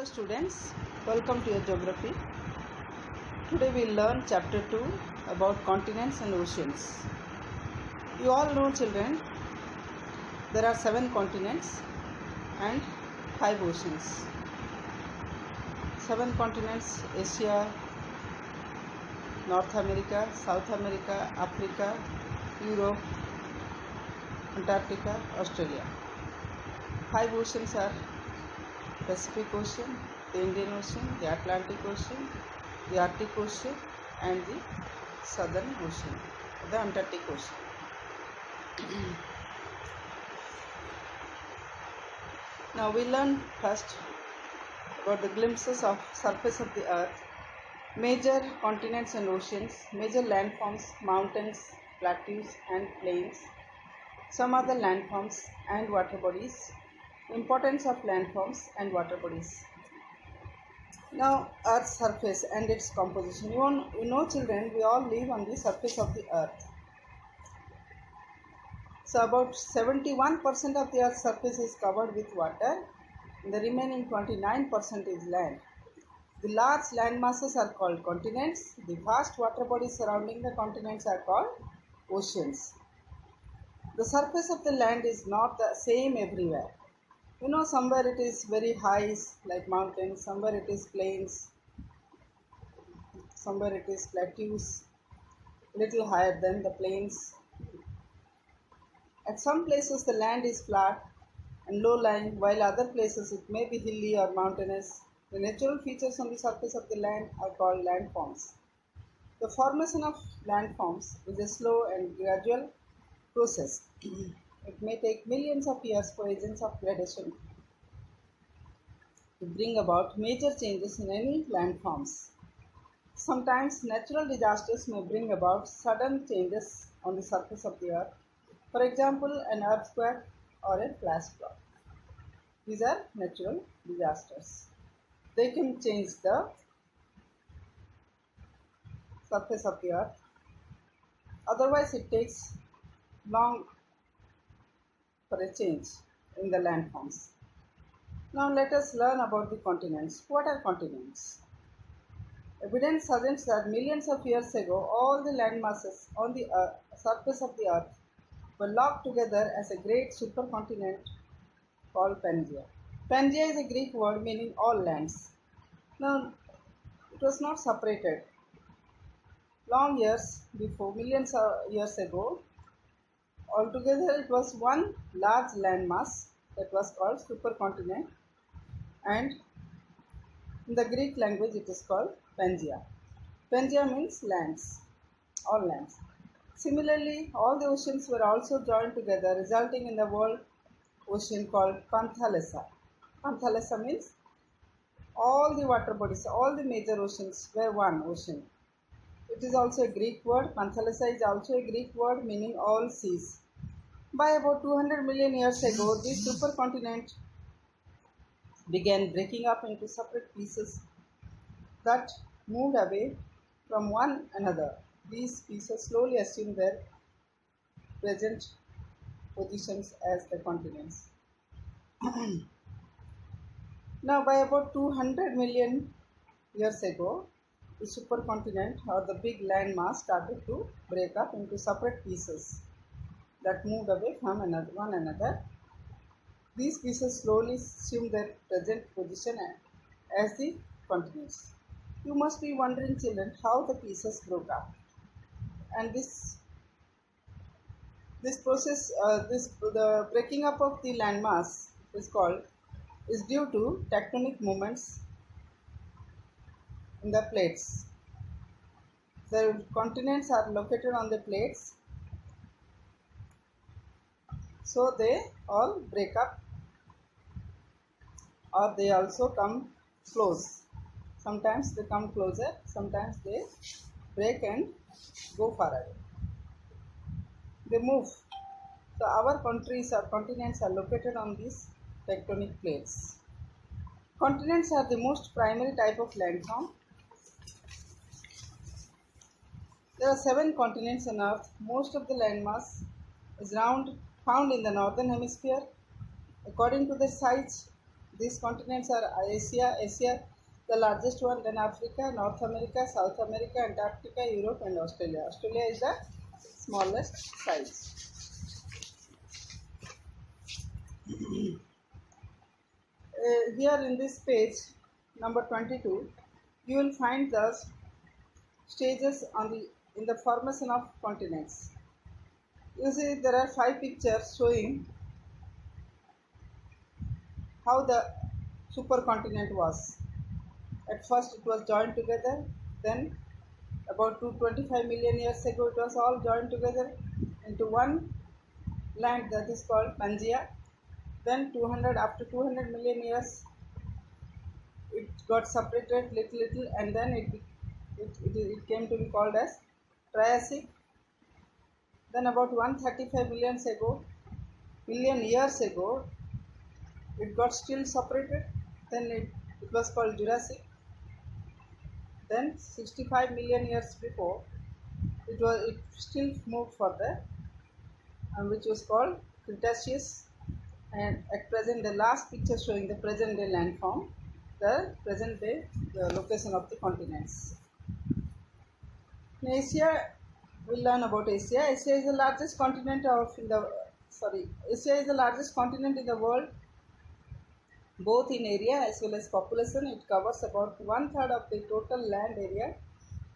Hello students, welcome to your geography. Today we will learn chapter 2 about continents and oceans. You all know children, there are 7 continents and 5 oceans. 7 continents: Asia, North America, South America, Africa, Europe, Antarctica, Australia. 5 oceans are Pacific Ocean, the Indian Ocean, the Atlantic Ocean, the Arctic Ocean and the Southern Ocean, the Antarctic Ocean. Now we learn first about the glimpses of surface of the earth, major continents and oceans, major landforms, mountains, plateaus and plains, some other landforms and water bodies, importance of landforms and water bodies. Now, Earth's surface and its composition. You know children, we all live on the surface of the Earth. So, about 71% of the Earth's surface is covered with water, and the remaining 29% is land. The large land masses are called continents. The vast water bodies surrounding the continents are called oceans. The surface of the land is not the same everywhere. You know, somewhere it is very high like mountains, somewhere it is plains, somewhere it is plateaus, little higher than the plains. At some places the land is flat and low-lying, while other places it may be hilly or mountainous. The natural features on the surface of the land are called landforms. The formation of landforms is a slow and gradual process. It may take millions of years for agents of gradation to bring about major changes in any landforms. Sometimes natural disasters may bring about sudden changes on the surface of the earth. For example, an earthquake or a flash flood. These are natural disasters. They can change the surface of the earth. Otherwise, it takes long for a change in the landforms. Now let us learn about the continents. What are continents? Evidence suggests that millions of years ago, all the land masses on the surface of the earth were locked together as a great supercontinent called Pangaea. Pangaea is a Greek word meaning all lands. Now, it was not separated. Long years before, millions of years ago, altogether it was one large landmass that was called supercontinent, and in the Greek language it is called Pangaea. Pangaea means lands, all lands. Similarly, all the oceans were also joined together, resulting in the world ocean called Panthalassa. Panthalassa means all the water bodies, all the major oceans were one ocean. It is also a Greek word. Panthalassa is also a Greek word meaning all seas. By about 200 million years ago, this supercontinent began breaking up into separate pieces that moved away from one another. These pieces slowly assumed their present positions as the continents. Now, by about 200 million years ago, the supercontinent or the big land mass started to break up into separate pieces that moved away from one another. These pieces slowly assumed their present position as the continents. You must be wondering, children, how the pieces broke up. And this process, the breaking up of the landmass is due to tectonic movements in the plates. The continents are located on the plates, so they all break up, or they also come close. Sometimes they come closer, sometimes they break and go far away. They move. So our countries or continents are located on these tectonic plates. Continents are the most primary type of landform. There are 7 continents on Earth. Most of the landmass is found in the northern hemisphere. According to their size, These continents are Asia, the largest one, then Africa, North America, South America, Antarctica, Europe, and Australia. Australia is the smallest size. Here in this page, number 22, you will find the stages in the formation of continents. You see, there are 5 pictures showing how the supercontinent was. At first it was joined together, then about 225 million years ago it was all joined together into one land that is called Pangaea. Then after 200 million years it got separated little and then it came to be called as Triassic. Then about 135 million years ago it got still separated, then it was called Jurassic. Then 65 million years before it still moved further, which was called Cretaceous. And at present, the last picture showing the present day landform, the present day location of the continents. In Asia, we'll learn about Asia. Asia is the largest continent Asia is the largest continent in the world, both in area as well as population. It covers about 1/3 of the total land area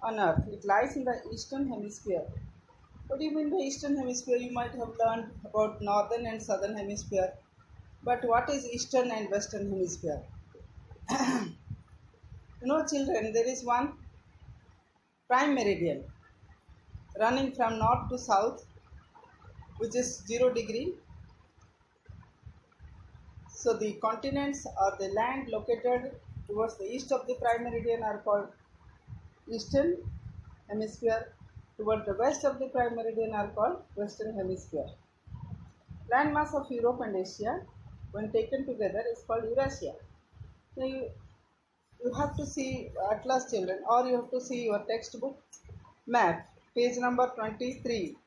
on Earth. It lies in the eastern hemisphere. What do you mean by eastern hemisphere? You might have learned about northern and southern hemisphere. But what is eastern and western hemisphere? Children, there is one prime meridian running from north to south, which is 0 degree. So the continents or the land located towards the east of the prime meridian are called eastern hemisphere. Towards the west of the prime meridian are called western hemisphere. Landmass of Europe and Asia, when taken together, is called Eurasia. Now you have to see atlas, children, or you have to see your textbook map, page number 23.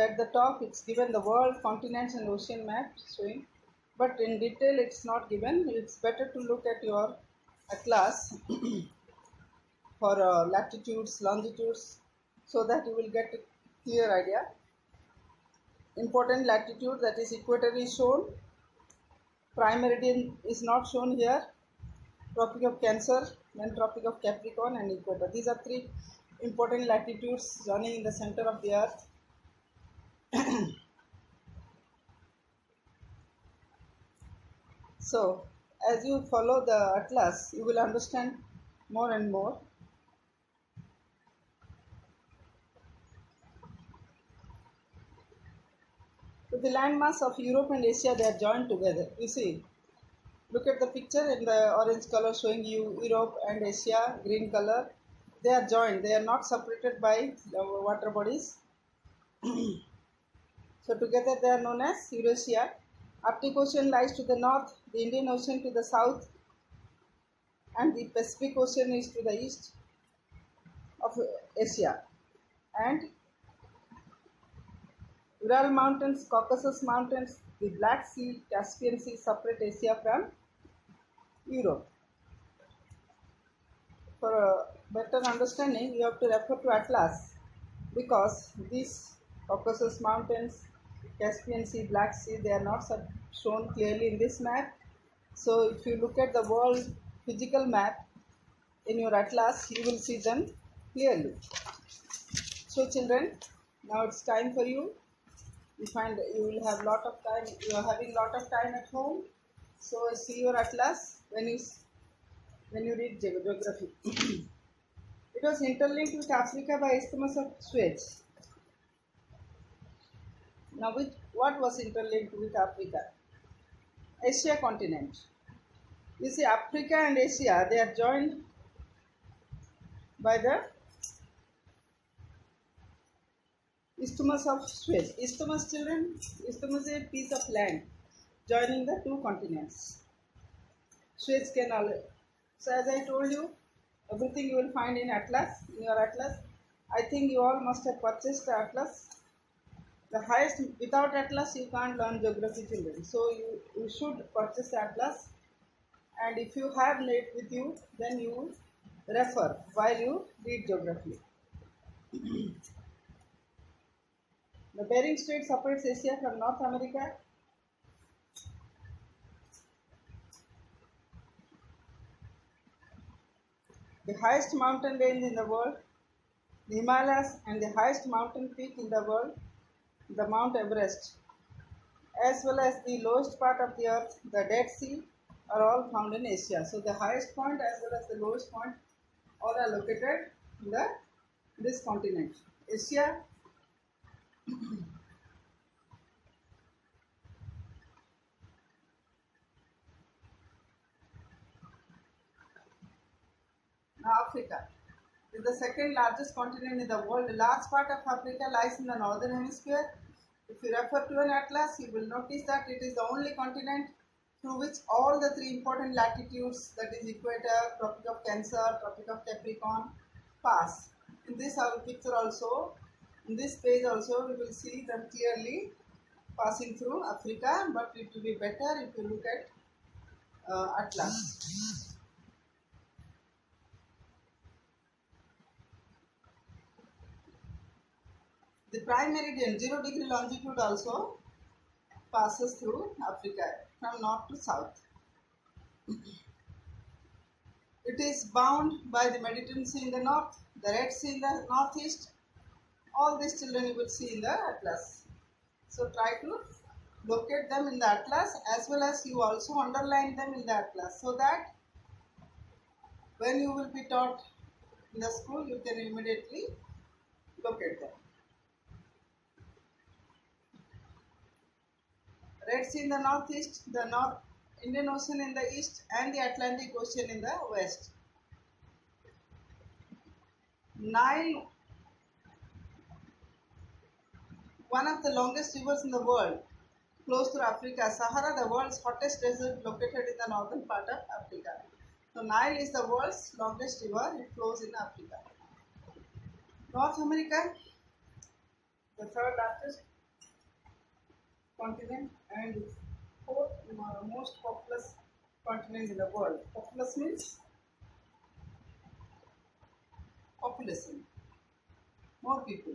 At the top it's given the world, continents and ocean map showing, but in detail it's not given. It's better to look at your atlas for latitudes, longitudes, so that you will get a clear idea. Important latitude, that is equator, is shown. Prime meridian is not shown here. Tropic of Cancer, then Tropic of Capricorn and equator. These are 3 important latitudes running in the center of the earth. So as you follow the atlas, you will understand more and more. So the landmass of Europe and Asia, they are joined together. You see, look at the picture in the orange color showing you Europe and Asia, green color. They are joined. They are not separated by water bodies. So together they are known as Eurasia. Arctic Ocean lies to the north, the Indian Ocean to the south, and the Pacific Ocean is to the east of Asia. And Ural Mountains, Caucasus Mountains, the Black Sea, Caspian Sea separate Asia from Europe. For a better understanding, you have to refer to atlas, because these Caucasus Mountains, Caspian Sea, Black Sea, they are not shown clearly in this map. So if you look at the world physical map in your atlas, you will see them clearly. So children, now it's time for you. You find you will have lot of time. You are having lot of time at home. So see your atlas when you read geography. It was interlinked with Africa by Isthmus of Suez. Now, what was interlinked with Africa? Asia continent. You see, Africa and Asia, they are joined by the Isthmus of Suez. Isthmus, children, isthmus is a piece of land joining the 2 continents. Suez Canal. So as I told you, everything you will find in atlas, in your atlas. I think you all must have purchased the atlas. The highest, without atlas you can't learn geography, children. So you should purchase the atlas and if you have it with you, then you refer while you read geography. The Bering Strait separates Asia from North America. The highest mountain range in the world, the Himalayas, and the highest mountain peak in the world, the Mount Everest, as well as the lowest part of the earth, the Dead Sea, are all found in Asia. So the highest point as well as the lowest point all are located in this continent, Asia. Now Africa is the second largest continent in the world. The large part of Africa lies in the northern hemisphere. If you refer to an atlas, you will notice that it is the only continent through which all the three important latitudes, that is equator, Tropic of Cancer, Tropic of Capricorn, pass. In this our picture also, in this page also, we will see them clearly passing through Africa, but it will be better if you look at atlas. The prime meridian, 0 degree longitude, also passes through Africa from north to south. It is bound by the Mediterranean Sea in the north, the Red Sea in the northeast. All these children you will see in the atlas. So try to locate them in the atlas, as well as you also underline them in the atlas, so that when you will be taught in the school, you can immediately locate them. Red Sea in the northeast, the North Indian Ocean in the east, and the Atlantic Ocean in the west. Nile, one of the longest rivers in the world, flows through Africa. Sahara, the world's hottest desert, located in the northern part of Africa. So Nile is the world's longest river. It flows in Africa. North America, the third largest continent and fourth most populous continent in the world. Populous means population, more people.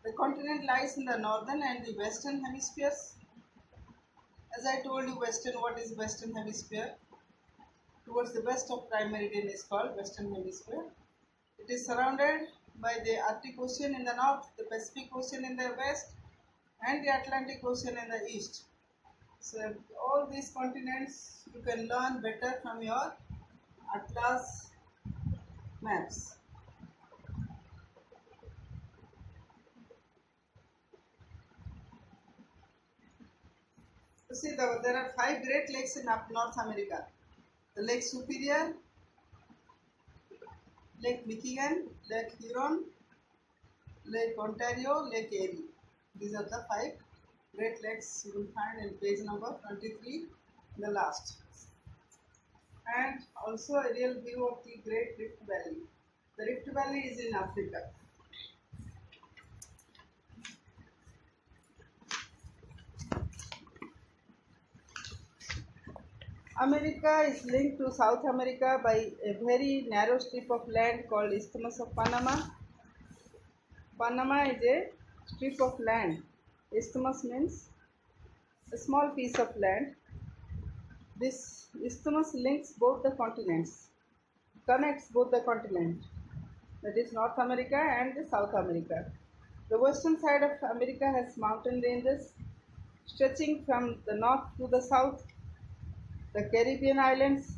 The continent lies in the northern and the western hemispheres. As I told you, what is western hemisphere? Towards the west of prime meridian is called western hemisphere. It is surrounded by the Arctic Ocean in the north, the Pacific Ocean in the west, and the Atlantic Ocean in the east. So all these continents you can learn better from your atlas maps. You see, there are 5 Great Lakes in North America. The Lake Superior, Lake Michigan, Lake Huron, Lake Ontario, Lake Erie. These are the 5 Great Lakes you will find in page number 23, the last. And also a real view of the Great Rift Valley. The Rift Valley is in Africa. America is linked to South America by a very narrow strip of land called Isthmus of Panama. Panama is a strip of land. Isthmus means a small piece of land. This isthmus links both the continents, connects both the continents, that is North America and the South America. The western side of America has mountain ranges stretching from the north to the south. The Caribbean islands,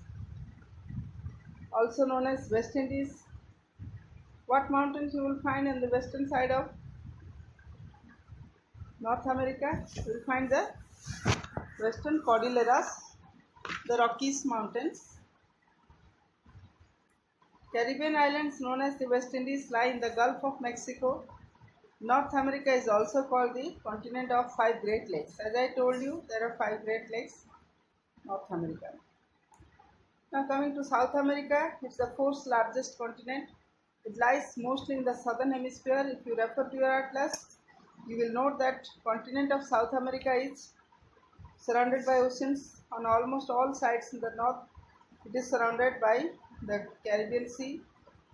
also known as West Indies. What mountains you will find on the western side of North America? You will find the Western Cordilleras, the Rockies Mountains. Caribbean islands, known as the West Indies, lie in the Gulf of Mexico. North America is also called the continent of 5 Great Lakes. As I told you, there are 5 Great Lakes, North America. Now coming to South America, it's the 4th largest continent. It lies mostly in the southern hemisphere. If you refer to your atlas, you will note that continent of South America is surrounded by oceans On almost all sides in the north, it is surrounded by the Caribbean Sea,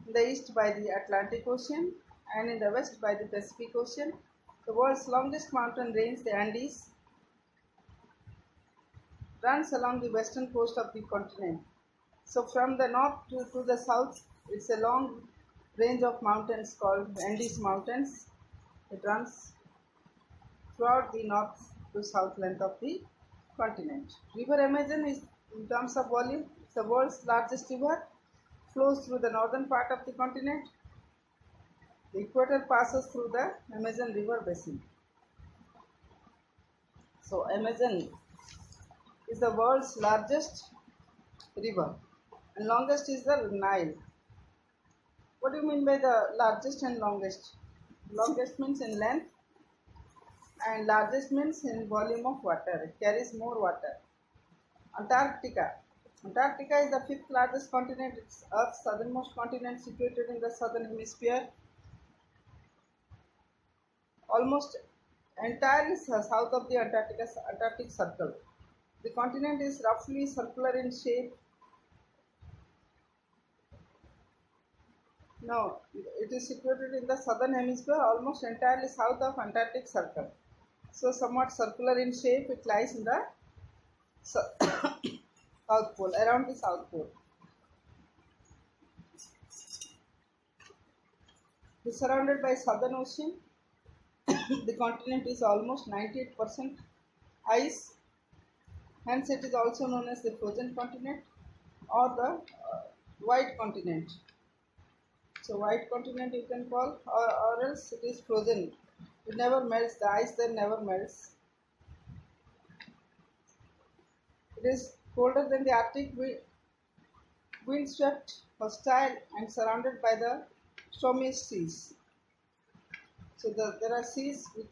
in the east by the Atlantic Ocean, and in the west by the Pacific Ocean. The world's longest mountain range, the Andes, runs along the western coast of the continent. So, from the north to the south, it's a long range of mountains called Andes Mountains. It runs throughout the north to south length of the continent. River Amazon is, in terms of volume, the world's largest river, flows through the northern part of the continent. The equator passes through the Amazon River basin. So, Amazon is the world's largest river and longest is the Nile. What do you mean by the largest and longest? Longest means in length and largest means in volume of water. It carries more water. Antarctica. Antarctica is the fifth largest continent. It's Earth's southernmost continent situated in the southern hemisphere. Almost entirely south of the Antarctic Circle. The continent is roughly circular in shape. No, it is situated in the southern hemisphere, almost entirely south of Antarctic Circle. So, somewhat circular in shape, it lies in the South Pole, around the South Pole. It is surrounded by Southern Ocean. The continent is almost 98% ice. Hence, it is also known as the frozen continent or the white continent. So, white continent you can call, or else it is frozen. It never melts. The ice there never melts. It is colder than the Arctic, wind-swept, hostile, and surrounded by the stormiest seas. So there are seas which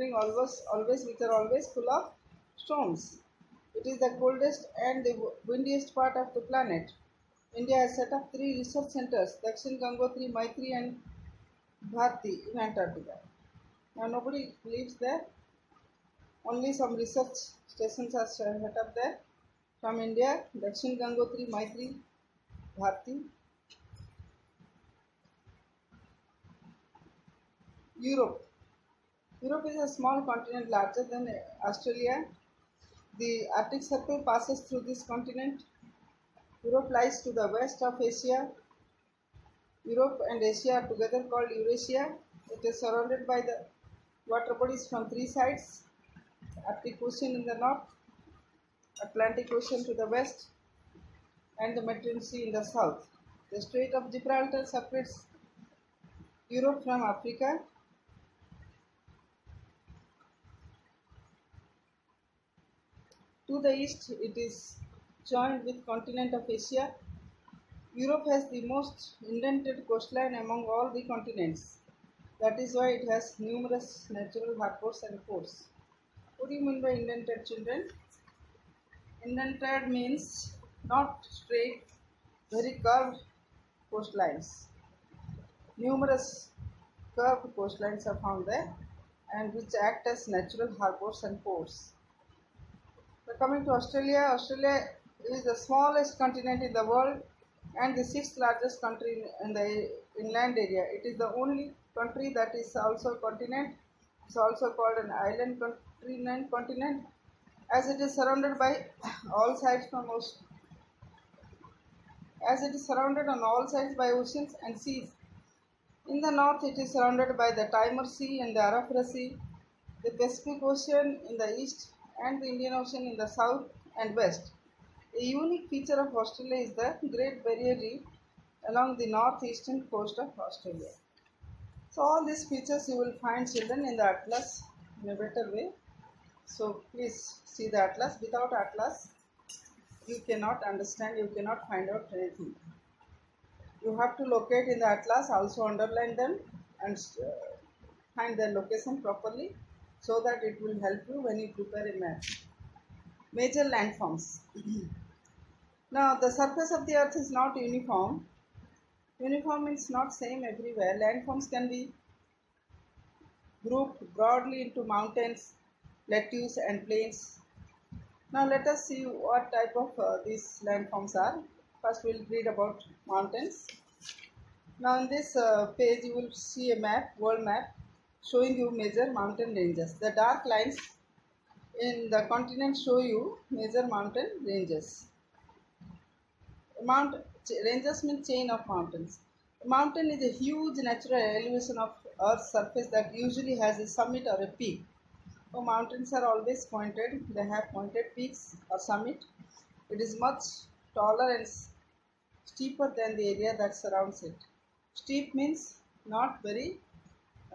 are always full of storms. It is the coldest and the windiest part of the planet. India has set up 3 research centers: Dakshin, Gangotri, Maitri, and Bharti in Antarctica. Now nobody lives there. Only some research stations are set up there. From India, Dakshin, Gangotri, Maitri, Bharti. Europe. Europe is a small continent larger than Australia. The Arctic Circle passes through this continent. Europe lies to the west of Asia. Europe and Asia are together called Eurasia. It is surrounded by the water bodies from 3 sides: Arctic Ocean in the north, Atlantic Ocean to the west, and the Mediterranean Sea in the south. The Strait of Gibraltar separates Europe from Africa. To the east, it is joined with continent of Asia. Europe has the most indented coastline among all the continents. That is why it has numerous natural harbors and ports. What do you mean by indented, children? Indented means not straight, very curved coastlines. Numerous curved coastlines are found there and which act as natural harbors and ports. So coming to Australia, Australia is the smallest continent in the world and the 6th largest country in the inland area. It is the only country that is also a continent. It's also called an island continent, as it is surrounded by all sides as it is surrounded on all sides by oceans and seas. In the north, it is surrounded by the Timor Sea and the Arafura Sea, the Pacific Ocean in the east, and the Indian Ocean in the south and west. A unique feature of Australia is the Great Barrier Reef along the northeastern coast of Australia. So all these features you will find, children, in the atlas in a better way. So please see the atlas. Without atlas, you cannot understand, you cannot find out anything. You have to locate in the atlas, also underline them and find their location properly so that it will help you when you prepare a map. Major landforms. Now the surface of the earth is not uniform. Uniform means not same everywhere. Landforms can be grouped broadly into mountains, plateaus and plains. Now let us see what type of these landforms are. First we'll read about mountains. Now in this page you will see a map, world map, showing you major mountain ranges. The dark lines in the continent show you major mountain ranges. Ranges mean chain of mountains. A mountain is a huge natural elevation of Earth's surface that usually has a summit or a peak. So mountains are always pointed. They have pointed peaks or summit. It is much taller and steeper than the area that surrounds it. Steep means not very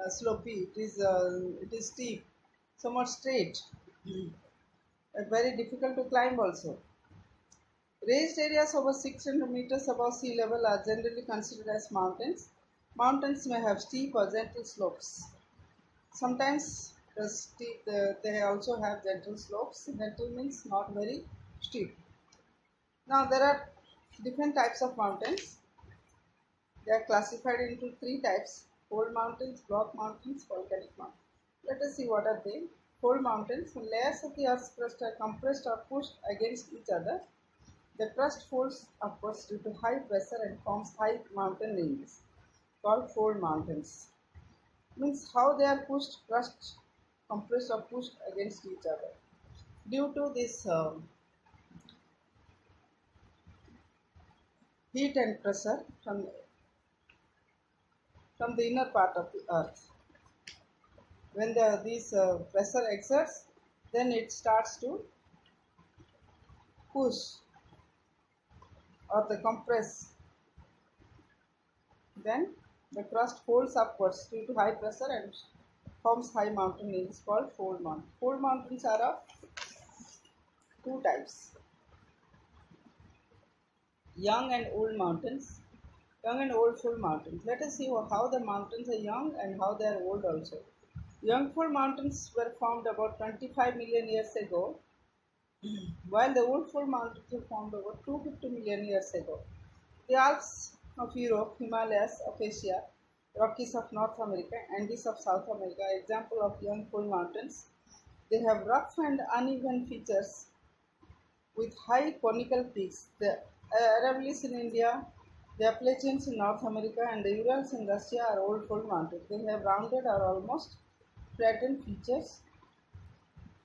slopey. It is steep, somewhat straight, very difficult to climb also. Raised areas over 600 meters above sea level are generally considered as mountains. Mountains may have steep or gentle slopes. Sometimes they also have gentle slopes. Gentle means not very steep. Now there are different types of mountains. They are classified into three types: fold mountains, block mountains, volcanic mountains. Let us see what are they. Fold mountains, when layers of the Earth's crust are compressed or pushed against each other, the crust folds upwards due to high pressure and forms high mountain ranges called fold mountains. Means how they are pushed, crust, compressed or pushed against each other. Due to this heat and pressure from the inner part of the earth. When this pressure exerts, then it starts to push or the compress. Then the crust folds upwards due to high pressure and forms high mountain ranges called fold mountains. Fold mountains are of two types: young and old mountains. Young and old fold mountains. Let us see how the mountains are young and how they are old also. Young fold mountains were formed about 25 million years ago, while the old fold mountains were formed over 250 million years ago. The Alps of Europe, Himalayas of Asia, Rockies of North America, Andes of South America are example of young fold mountains. They have rough and uneven features with high conical peaks. The Aravallis in India, the Appalachians in North America, and the Urals in Russia are old fold mountains. They have rounded or almost flattened features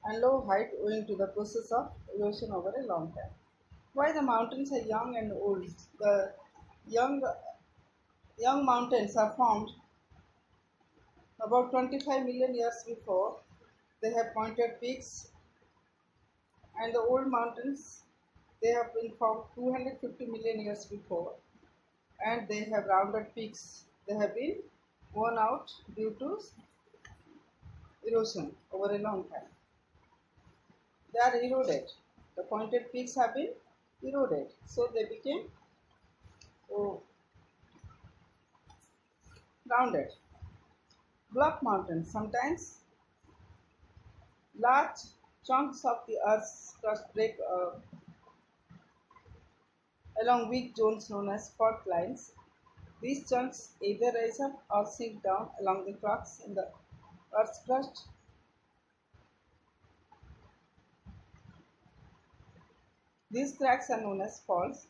and low height owing to the process of erosion over a long time. Why the mountains are young and old? The young young mountains are formed about 25 million years before. They have pointed peaks, and the old mountains, they have been formed 250 million years before, and they have rounded peaks. They have been worn out due to erosion over a long time. They are eroded. The pointed peaks have been eroded, so they became rounded. Block mountains. Sometimes large chunks of the Earth's crust break along weak zones known as fault lines. These chunks either rise up or sink down along the cracks in the Earth's crust. These cracks are known as faults.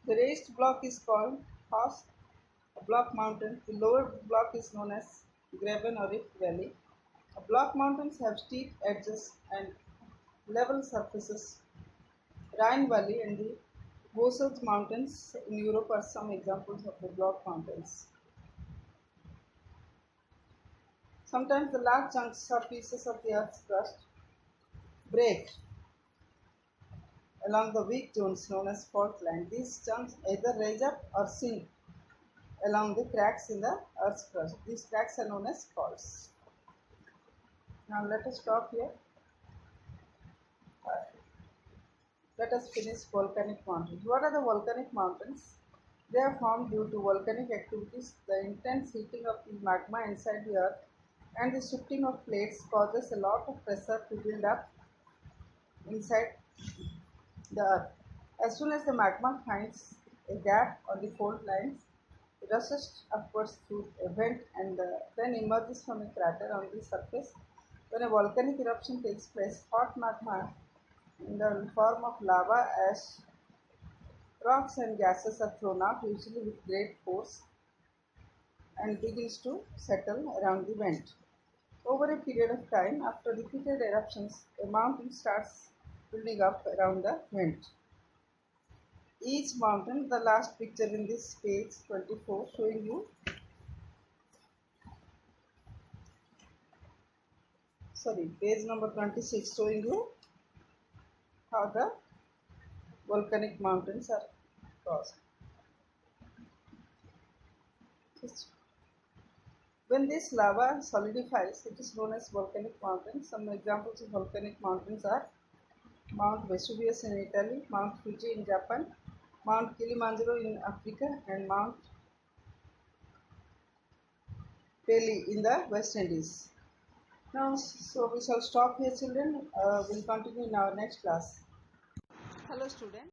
The raised block is called host, a block mountain. The lower block is known as graben or rift valley. Block mountains have steep edges and level surfaces. Rhine Valley and the Vosges Mountains in Europe are some examples of the block mountains. Sometimes the large chunks or pieces of the Earth's crust break along the weak zones known as fault line. These chunks either rise up or sink along the cracks in the Earth's crust. These cracks are known as faults. Now let us stop here. Let us finish volcanic mountains. What are the volcanic mountains? They are formed due to volcanic activities. The intense heating of the magma inside the earth and the shifting of plates causes a lot of pressure to build up inside the earth. As soon as the magma finds a gap on the fault lines, it rushes upwards through a vent and then emerges from a crater on the surface. When a volcanic eruption takes place, hot magma in the form of lava, ash, rocks and gases are thrown out, usually with great force, and begins to settle around the vent. Over a period of time, after repeated eruptions, a mountain starts building up around the vent. Each mountain, the last picture in this page 24, showing you, page number 26, showing you how the volcanic mountains are caused. When this lava solidifies, it is known as volcanic mountains. Some examples of volcanic mountains are Mount Vesuvius in Italy, Mount Fuji in Japan, Mount Kilimanjaro in Africa, and Mount Pelly in the West Indies. Now, so we shall stop here, children. We'll continue in our next class. Hello, students.